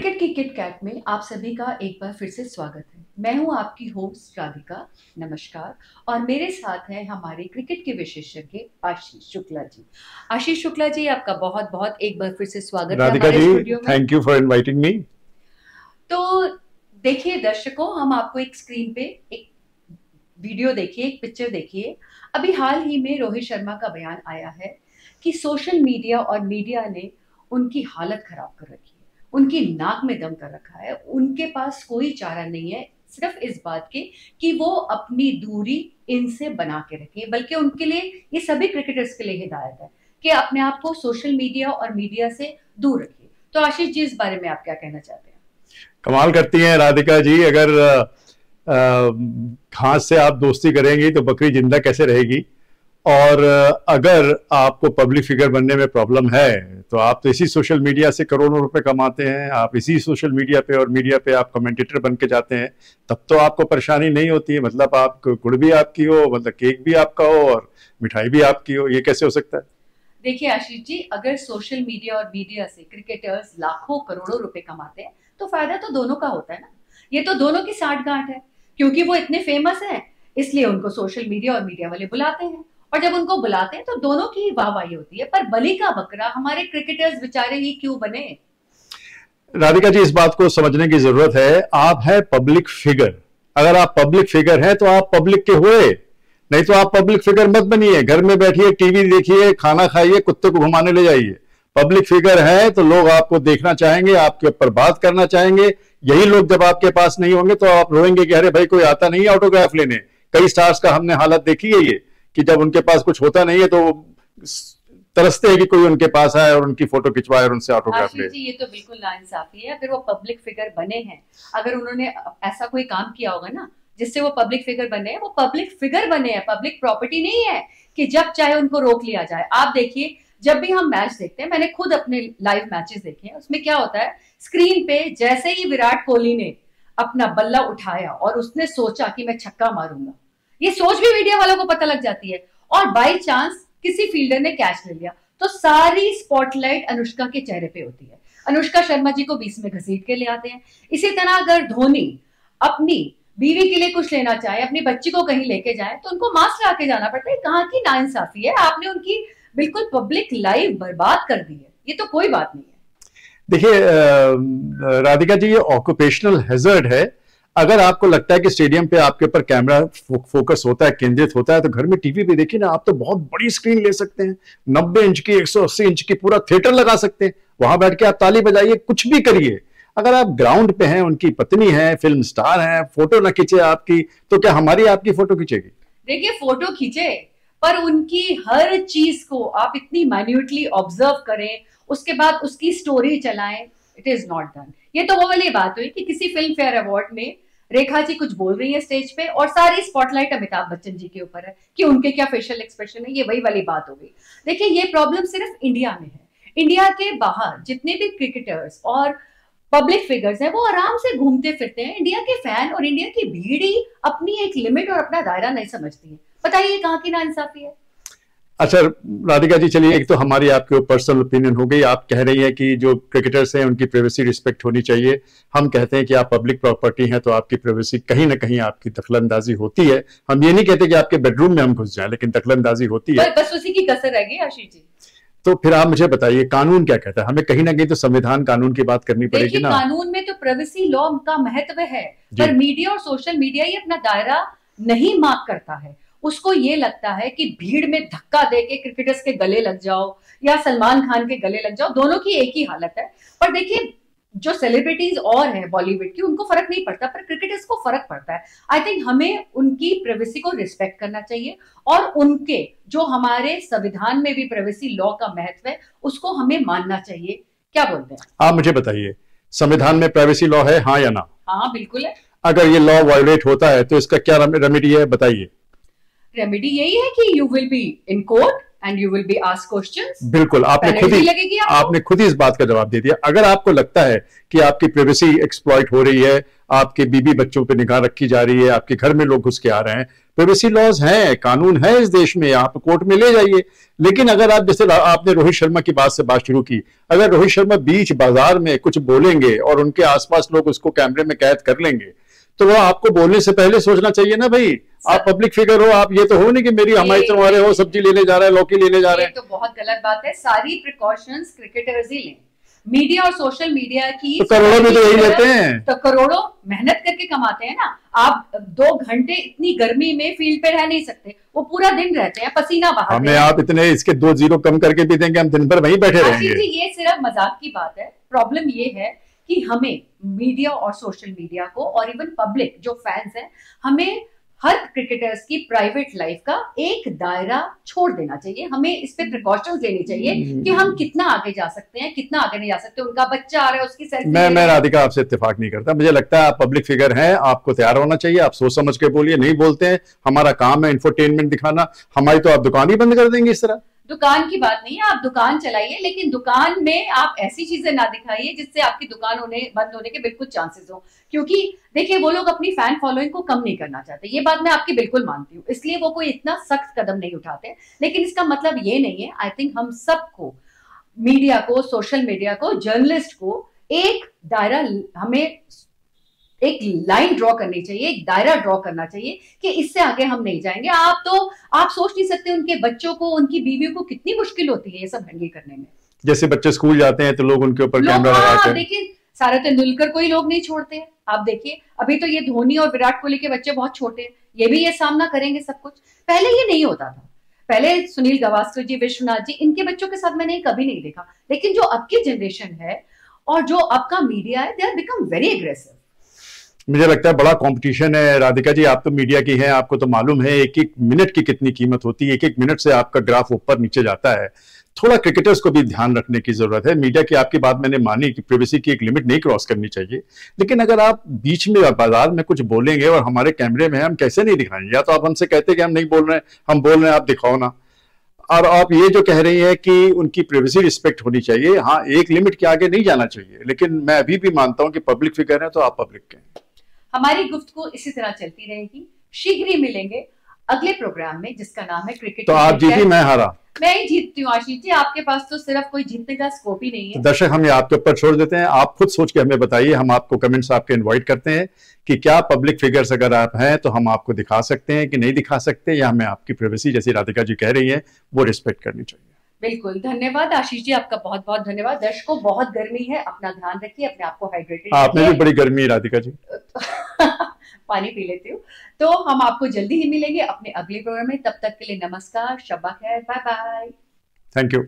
Cricket की Kit Kat में आप सभी का एक बार फिर से स्वागत है। मैं हूं आपकी होस्ट राधिका। नमस्कार। और मेरे साथ हैं हमारे क्रिकेट के विशेषज्ञ आशीष शुक्ला जी। आशीष शुक्ला जी, आपका बहुत बहुत एक बार फिर से स्वागत है राधिका हमारे जी, स्टूडियो में। Thank you for inviting me. तो देखिए दर्शकों, हम आपको एक स्क्रीन पे एक वीडियो देखिए, एक पिक्चर देखिए। अभी हाल ही में रोहित शर्मा का बयान आया है कि सोशल मीडिया और मीडिया ने उनकी हालत खराब कर रखी है, उनकी नाक में दम कर रखा है। उनके पास कोई चारा नहीं है सिर्फ इस बात के कि वो अपनी दूरी इनसे बना के रखें। बल्कि उनके लिए, ये सभी क्रिकेटर्स के लिए हिदायत है कि अपने आप को सोशल मीडिया और मीडिया से दूर रखिए। तो आशीष जी, इस बारे में आप क्या कहना चाहते हैं? कमाल करती हैं राधिका जी। अगर घास से आप दोस्ती करेंगी तो बकरी जिंदा कैसे रहेगी। और अगर आपको पब्लिक फिगर बनने में प्रॉब्लम है तो आप तो इसी सोशल मीडिया से करोड़ों रुपए कमाते हैं। आप इसी सोशल मीडिया पे और मीडिया पे आप कमेंटेटर बन के जाते हैं, तब तो आपको परेशानी नहीं होती है। मतलब आप गुड़ भी आपकी हो, मतलब केक भी आपका हो और मिठाई भी आपकी हो, ये कैसे हो सकता है? देखिए आशीष जी, अगर सोशल मीडिया और मीडिया से क्रिकेटर्स लाखों करोड़ों रुपए कमाते हैं तो फायदा तो दोनों का होता है ना। ये तो दोनों की साठगांठ है, क्योंकि वो इतने फेमस हैं इसलिए उनको सोशल मीडिया और मीडिया वाले बुलाते हैं। और जब उनको बुलाते हैं तो दोनों की वाहवाही होती है। पर बलि का बकरा हमारे क्रिकेटर्स बेचारे ही क्यों बने? राधिका जी, इस बात को समझने की जरूरत है। आप है पब्लिक फिगर। अगर आप पब्लिक फिगर हैं तो आप पब्लिक के हुए, नहीं तो आप पब्लिक फिगर मत बनिए। घर में बैठिए, टीवी देखिए, खाना खाइए, कुत्ते को घुमाने ले जाइए। पब्लिक फिगर है तो लोग आपको देखना चाहेंगे, आपके ऊपर बात करना चाहेंगे। यही लोग जब आपके पास नहीं होंगे तो आप रोएंगे कि अरे भाई कोई आता नहीं है ऑटोग्राफ लेने। कई स्टार्स का हमने हालत देखी है ये, कि जब उनके पास कुछ होता नहीं है तो तरसते हैं कि कोई उनके पास आए और उनकी फोटो खिंचवाए और उनसे ऑटोग्राफ ले। जी, ये तो बिल्कुल नाइंसाफी है। अगर वो पब्लिक फिगर बने हैं, अगर उन्होंने ऐसा कोई काम किया होगा ना जिससे वो पब्लिक फिगर बने हैं, वो पब्लिक फिगर बने हैं, पब्लिक प्रॉपर्टी नहीं है कि जब चाहे उनको रोक लिया जाए। आप देखिए, जब भी हम मैच देखते हैं, मैंने खुद अपने लाइव मैचेस देखे हैं, उसमें क्या होता है, स्क्रीन पे जैसे ही विराट कोहली ने अपना बल्ला उठाया और उसने सोचा कि मैं छक्का मारूंगा, ये सोच भी मीडिया वालों को पता लग जाती है। और बाई चांस किसी फील्डर ने कैच ले लिया तो सारी स्पॉटलाइट अनुष्का के चेहरे पे होती है। अनुष्का शर्मा जी को बीच में घसीट के ले आते हैं। इसी तरह अगर धोनी अपनी बीवी के लिए कुछ लेना चाहे, अपनी बच्ची को कहीं लेके जाए, तो उनको मास्क लगा के जाना पड़ता है। कहाँ की नाइंसाफी है? आपने उनकी बिल्कुल पब्लिक लाइफ बर्बाद कर दी है। ये तो कोई बात नहीं है। देखिए राधिका जी, ये ऑक्यूपेशनल हैजर्ड है। अगर आपको लगता है कि स्टेडियम पे आपके ऊपर कैमरा फोकस होता है, केंद्रित होता है, तो घर में टीवी पे देखिए ना। आप तो बहुत बड़ी स्क्रीन ले सकते हैं, 90 इंच की, 180 इंच की, पूरा थिएटर लगा सकते हैं। वहां बैठ के आप ताली बजाइए, कुछ भी करिए। अगर आप ग्राउंड पे हैं, उनकी पत्नी है, फिल्म स्टार है, फोटो ना खींचे आपकी, तो क्या हमारी आपकी फोटो खींचेगी? देखिए, फोटो खींचे पर उनकी हर चीज को आप इतनी माइन्यूटली ऑब्जर्व करें, उसके बाद उसकी स्टोरी चलाएं। It is not done. ये तो वो वाली बात हुई कि किसी फिल्म फेयर अवार्ड में रेखा जी कुछ बोल रही है स्टेज पे और सारी स्पॉटलाइट अमिताभ बच्चन जी के ऊपर है कि उनके क्या फेशियल एक्सप्रेशन है। ये वही वाली बात हो गई। देखिए, ये प्रॉब्लम सिर्फ इंडिया में है। इंडिया के बाहर जितने भी क्रिकेटर्स और पब्लिक फिगर्स हैं, वो आराम से घूमते फिरते हैं। इंडिया के फैन और इंडिया की भीड़ ही अपनी एक लिमिट और अपना दायरा नहीं समझती है। बताइए कहाँ की नाइंसाफी है? अच्छा राधिका जी, चलिए, एक तो हमारी आपके पर्सनल ओपिनियन हो गई। आप कह रही हैं कि जो क्रिकेटर्स हैं उनकी प्राइवेसी रिस्पेक्ट होनी चाहिए। हम कहते हैं कि आप पब्लिक प्रॉपर्टी हैं तो आपकी प्राइवेसी कहीं ना कहीं आपकी दखलंदाजी होती है। हम ये नहीं कहते कि आपके बेडरूम में हम घुस जाएं, लेकिन दखलंदाजी होती है। बस उसी की कसर रह गई आशीष जी। तो फिर आप मुझे बताइए, कानून क्या कहता है? हमें कहीं ना कहीं तो संविधान कानून की बात करनी पड़ेगी ना। कानून में तो प्राइवेसी लॉ का महत्व है, पर मीडिया और सोशल मीडिया ही अपना दायरा नहीं मार्क करता है। उसको ये लगता है कि भीड़ में धक्का देके क्रिकेटर्स के गले लग जाओ या सलमान खान के गले लग जाओ, दोनों की एक ही हालत है। पर देखिए, जो सेलिब्रिटीज और हैं बॉलीवुड की, उनको फर्क नहीं पड़ता, पर क्रिकेटर्स को फर्क पड़ता है। आई थिंक हमें उनकी प्राइवेसी को रिस्पेक्ट करना चाहिए और उनके जो हमारे संविधान में भी प्राइवेसी लॉ का महत्व है, उसको हमें मानना चाहिए। क्या बोलते हैं आप? मुझे बताइए, संविधान में प्राइवेसी लॉ है, हाँ या ना? हाँ, बिल्कुल है। अगर ये लॉ वायोलेट होता है तो इसका क्या रेमेडी है, बताइए। रेमेडी यही है कि you will be in court, and you will be asked questions. बिल्कुल, आपने खुद ही इस बात का जवाब दे दिया। अगर आपको लगता है कि आपकी प्राइवेसी एक्सप्लॉइट हो रही है, आपके बीबी बच्चों पे निगाह रखी जा रही है, आपके घर में लोग घुस के आ रहे हैं, प्राइवेसी लॉज हैं, कानून है इस देश में, आप कोर्ट में ले जाइए। लेकिन अगर आप, जैसे आपने रोहित शर्मा की बात से बात शुरू की, अगर रोहित शर्मा बीच बाजार में कुछ बोलेंगे और उनके आसपास लोग उसको कैमरे में कैद कर लेंगे, तो वो आपको बोलने से पहले सोचना चाहिए ना भाई, आप पब्लिक फिगर हो, आप ये तो हो नहीं कि मेरी हमारी तुम्हारे हो, सब्जी लेने जा रहे हैं, लौकी लेने जा रहे हैं। तो बहुत गलत बात है। सारी प्रिकॉशंस क्रिकेटर्स ही लें। मीडिया और सोशल मीडिया की तो करोड़ों में तो यही लेते हैं, तो करोड़ों मेहनत करके कमाते हैं ना। आप 2 घंटे इतनी गर्मी में फील्ड पे रह नहीं सकते, वो पूरा दिन रहते हैं, पसीना बहाते हैं। हमें आप इतने इसके 2 जीरो कम करके भी देंगे, हम दिन भर वहीं बैठे रहेंगे। ये सिर्फ मजाक की बात है। प्रॉब्लम ये है कि हमें मीडिया और सोशल मीडिया को और इवन पब्लिक जो फैंस हैं, हमें हर क्रिकेटर्स की प्राइवेट लाइफ का एक दायरा छोड़ देना चाहिए। हमें इस पे प्रिकॉशंस लेनी चाहिए कि हम कितना आगे जा सकते हैं, कितना आगे नहीं जा सकते। उनका बच्चा आ रहा है, उसकी सेल्फी। मैं राधिका आपसे इत्तेफाक नहीं करता। मुझे लगता है आप पब्लिक फिगर हैं, आपको तैयार होना चाहिए, आप सोच समझ के बोलिए। नहीं बोलते हैं, हमारा काम है इंफोटेनमेंट दिखाना, हमारी तो आप दुकान ही बंद कर देंगे इस तरह। दुकान की बात नहीं है, आप दुकान चलाइए, लेकिन दुकान में आप ऐसी चीजें ना दिखाइए जिससे आपकी दुकान बंद होने के बिल्कुल चांसेस हो। क्योंकि देखिए, वो लोग अपनी फैन फॉलोइंग को कम नहीं करना चाहते, ये बात मैं आपकी बिल्कुल मानती हूँ, इसलिए वो कोई इतना सख्त कदम नहीं उठाते। लेकिन इसका मतलब ये नहीं है, आई थिंक हम सबको, मीडिया को, सोशल मीडिया को, जर्नलिस्ट को एक दायरा, हमें एक लाइन ड्रॉ करनी चाहिए, एक दायरा ड्रॉ करना चाहिए कि इससे आगे हम नहीं जाएंगे। आप सोच नहीं सकते उनके बच्चों को, उनकी बीवियों को कितनी मुश्किल होती है ये सब हैंडल करने में। जैसे बच्चे स्कूल जाते हैं तो लोग उनके ऊपर कैमरा लगाते हैं। देखिए, सारा तेंदुलकर को ही लोग नहीं छोड़ते हैं। आप देखिए, अभी तो ये धोनी और विराट कोहली के बच्चे बहुत छोटे हैं, ये भी ये सामना करेंगे सब कुछ। पहले ये नहीं होता था। पहले सुनील गावस्कर जी, विश्वनाथ जी, इनके बच्चों के साथ मैंने कभी नहीं देखा। लेकिन जो अब की जनरेशन है और जो अब का मीडिया है, they are become very aggressive. मुझे लगता है बड़ा कंपटीशन है। राधिका जी, आप तो मीडिया की हैं, आपको तो मालूम है एक एक मिनट की कितनी कीमत होती है, एक एक मिनट से आपका ग्राफ ऊपर नीचे जाता है। थोड़ा क्रिकेटर्स को भी ध्यान रखने की जरूरत है। मीडिया की आपकी बात मैंने मानी कि प्राइवेसी की एक लिमिट नहीं क्रॉस करनी चाहिए, लेकिन अगर आप बीच में बाजार में कुछ बोलेंगे और हमारे कैमरे में हम कैसे नहीं दिखाएंगे? या तो आप हमसे कहते कि हम नहीं बोल रहे हैं, हम बोल रहे हैं, आप दिखाओ ना। और आप ये जो कह रही हैं कि उनकी प्राइवेसी रिस्पेक्ट होनी चाहिए, हाँ, एक लिमिट के आगे नहीं जाना चाहिए। लेकिन मैं अभी भी मानता हूं कि पब्लिक फिगर है तो आप पब्लिक के हैं। हमारी गुफ्तगू इसी तरह चलती रहेगी। शीघ्र ही मिलेंगे अगले प्रोग्राम में, जिसका नाम है क्रिकेट। तो आप जीती, मैं हारा। मैं ही जीतती हूँ आशीष जी, आपके पास तो सिर्फ कोई जीतने का स्कोप ही नहीं है। तो दर्शक, हम ये आपके ऊपर छोड़ देते हैं, आप खुद सोच के हमें बताइए। हम आपको कमेंट्स आपके इनवाइट करते हैं कि क्या पब्लिक फिगर्स अगर आप हैं तो हम आपको दिखा सकते हैं कि नहीं दिखा सकते, या हमें आपकी प्राइवेसी, जैसी राधिका जी कह रही है, वो रिस्पेक्ट करनी चाहिए। बिल्कुल, धन्यवाद आशीष जी, आपका बहुत बहुत धन्यवाद। दर्शकों, बहुत गर्मी है, अपना ध्यान रखिए, अपने आप को हाइड्रेटेड। आपने भी बड़ी गर्मी है राधिका जी। पानी पी लेती हूँ। तो हम आपको जल्दी ही मिलेंगे अपने अगले प्रोग्राम में। तब तक के लिए नमस्कार, शब्बा खैर, बाय बाय। Thank you.